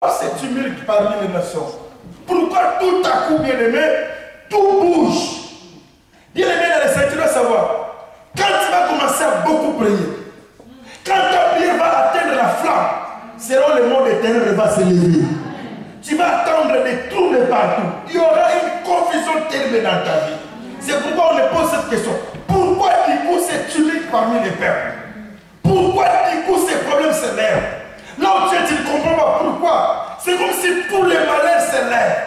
c'est tumulte parmi les nations? Pourquoi tout à coup, bien-aimé, tout bouge? Bien-aimé, dans les saints, tu dois savoir, quand tu vas commencer à beaucoup prier, quand ta prière va atteindre la flamme, selon le monde éternel va se lever. Tu vas attendre des troubles partout. Il y aura une confusion terrible dans ta vie. C'est pourquoi on me pose cette question. Pourquoi du coup c'est tumulte parmi les peuples? Pourquoi du coup ces problèmes se lèvent? Là où tu es, tu ne comprends pas pourquoi. C'est comme si tous les malheurs se lèvent.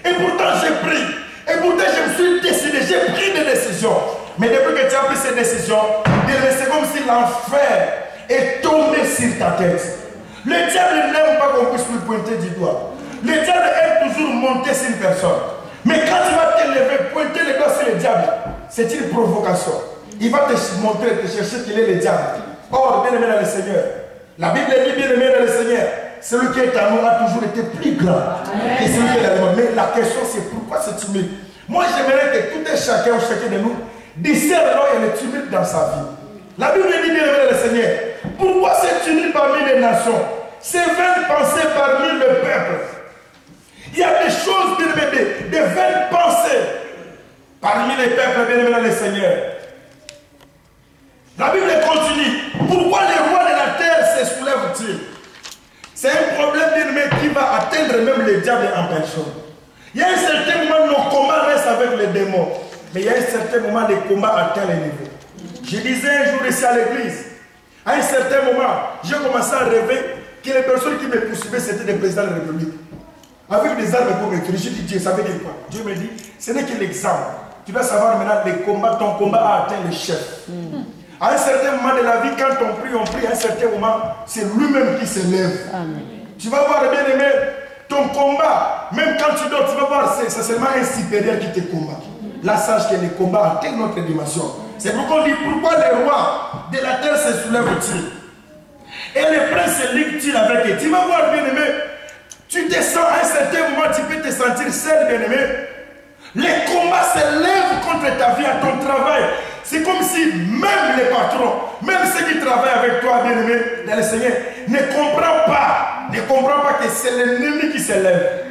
Et pourtant j'ai pris. Et pourtant je me suis décidé. J'ai pris des décisions. Mais depuis que tu as pris ces décisions, c'est comme si l'enfer est tombé sur ta tête. Le diable n'aime pas qu'on puisse lui pointer du doigt. Le diable aime toujours monter sur une personne. Mais quand tu vas te lever, pointer le doigt sur le diable, c'est une provocation. Il va te montrer, te chercher qu'il est le diable. Or, bien aimé dans le Seigneur, la Bible dit bien aimé dans le Seigneur, celui qui est en nous a toujours été plus grand que celui qui est dans le monde. Mais la question c'est pourquoi c'est tumulte? Moi j'aimerais que tout et chacun de nous discerne là il y a le tumulte dans sa vie. La Bible dit bien aimé dans le Seigneur, pourquoi c'est tumulte parmi les nations? C'est vaines pensées parmi le peuple. Il y a des choses, bien aimé, des vaines pensées parmi les peuples, bien aimé dans le Seigneur. La Bible continue. Pourquoi les rois de la terre se soulèvent-ils? C'est un problème, bien aimé, qui va atteindre même le diable en personne. Il y a un certain moment, nos combats restent avec les démons. Mais il y a un certain moment, les combats atteignent les niveaux. Je disais un jour ici à l'église, à un certain moment, j'ai commencé à rêver que les personnes qui me poursuivaient, c'était des présidents de la République. Avec des armes pour me tuer. Je dis, Dieu, ça veut dire quoi? Dieu me dit, ce n'est que l'exemple. Tu dois savoir maintenant, les combats, ton combat a atteint le chef. À un certain moment de la vie, quand on prie, à un certain moment, c'est lui-même qui se lève. Tu vas voir, bien aimé, ton combat, même quand tu dors, tu vas voir, c'est seulement un supérieur qui te combat. Là, sache que les combats atteignent notre dimension. C'est pourquoi on dit, pourquoi les rois de la terre se soulèvent-ils? Et les princes se liguent-ils avec eux? Tu vas voir, bien aimé, tu te sens à un certain moment, tu peux te sentir seul, bien aimé. Les combats se lèvent contre ta vie, à ton travail. C'est comme si même les patrons, même ceux qui travaillent avec toi, bien aimé, dans le Seigneur, ne comprennent pas que c'est l'ennemi qui se lève.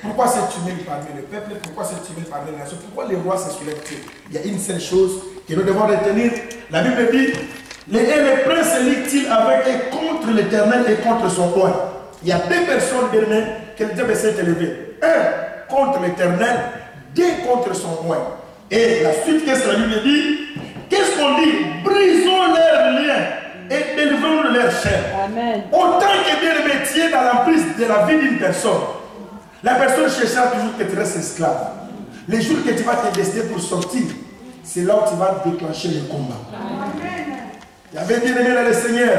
Pourquoi c'est tumulte parmi le peuple? Pourquoi c'est tumulte parmi les nations? Pourquoi les rois se soulèvent-ils? Il y a une seule chose que nous devons retenir. La Bible dit, les princes se liguent-ils avec et contre l'Éternel et contre son roi? Il y a deux personnes, bien aimé, que le diable s'est élevé. Un contre l'Éternel, deux contre son roi. Et la suite, qu'est-ce que la Bible dit? Qu'est-ce qu'on dit? Brisons leurs liens et délivrons leurs chaînes. Autant que bien aimé, tu es dans l'emprise de la vie d'une personne, la personne cherchera toujours que tu restes esclave. Les jours que tu vas te décider pour sortir, c'est là où tu vas déclencher le combat. Il y avait bien aimé dans le Seigneur,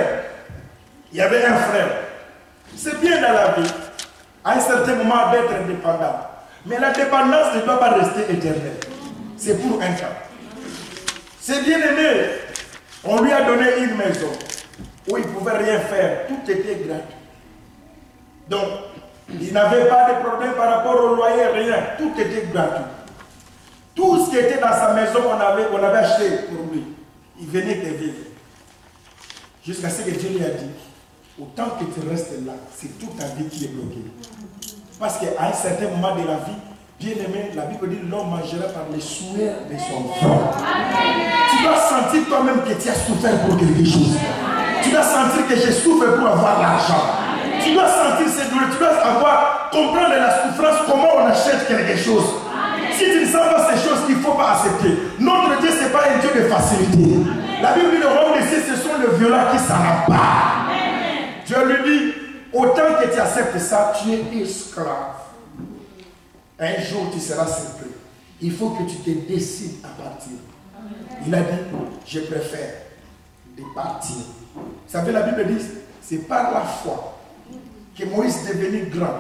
il y avait un frère. C'est bien dans la vie, à un certain moment, d'être indépendant. Mais la dépendance ne doit pas rester éternelle. C'est pour un temps. C'est bien aimé. On lui a donné une maison où il ne pouvait rien faire. Tout était gratuit. Donc, il n'avait pas de problème par rapport au loyer, rien. Tout était gratuit. Tout ce qui était dans sa maison, on avait acheté pour lui. Il venait de vivre. Jusqu'à ce que Dieu lui a dit, autant que tu restes là, c'est toute ta vie qui est bloquée. Parce qu'à un certain moment de la vie, bien aimé, la Bible dit l'homme mangera par les souhaits de son front. Tu dois sentir toi-même que tu as souffert pour quelque chose. Tu dois sentir que je souffre pour avoir l'argent. Tu dois sentir ces douleurs. Tu dois comprendre la souffrance, comment on achète quelque chose. Si tu ne sens pas ces choses, il ne faut pas accepter. Notre Dieu, ce n'est pas un Dieu de facilité. La Bible dit le royaume ici, ce sont les violents qui s'en emparent. Dieu lui dit, autant que tu acceptes ça, tu es esclave. Un jour, tu seras surpris. Il faut que tu te décides à partir. Il a dit, je préfère de partir. Vous savez, la Bible dit, c'est par la foi que Moïse devenu grand,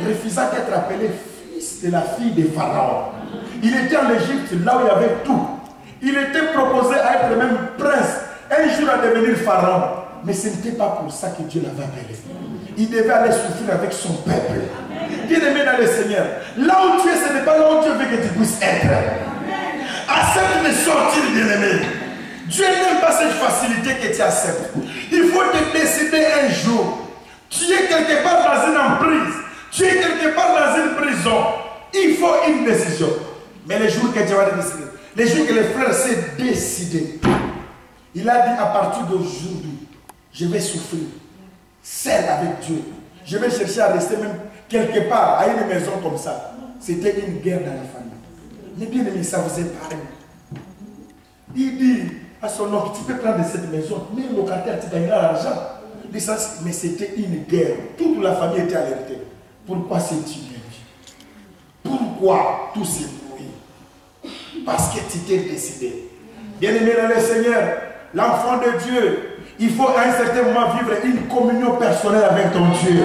refusa d'être appelé fils de la fille de Pharaon. Il était en Égypte, là où il y avait tout. Il était proposé à être même prince, un jour à devenir Pharaon. Mais ce n'était pas pour ça que Dieu l'avait appelé. Il devait aller souffrir avec son peuple. Bien-aimé dans le Seigneur, là où tu es, ce n'est pas là où Dieu veut que tu puisses être. Accepte de sortir, bien-aimé. Dieu n'aime pas cette facilité que tu acceptes. Il faut te décider un jour. Tu es quelque part dans une emprise. une décision. Mais le jour que Dieu va décider, le jour que le frère s'est décidé, il a dit à partir d'aujourd'hui, je vais souffrir seul avec Dieu. Je vais chercher à rester même quelque part, à une maison comme ça. C'était une guerre dans la famille. Mais bien aimé, ça vous épargne. Il dit à son oncle, tu peux prendre cette maison, mais le locataire, tu gagneras l'argent. Mais c'était une guerre. Toute la famille était alertée. Pourquoi c'est-tu bien? Pourquoi tout s'est brouillé? Parce que tu t'es décidé. Bien-aimé dans le Seigneur, l'enfant de Dieu, il faut à un certain moment vivre une communion personnelle avec ton Dieu.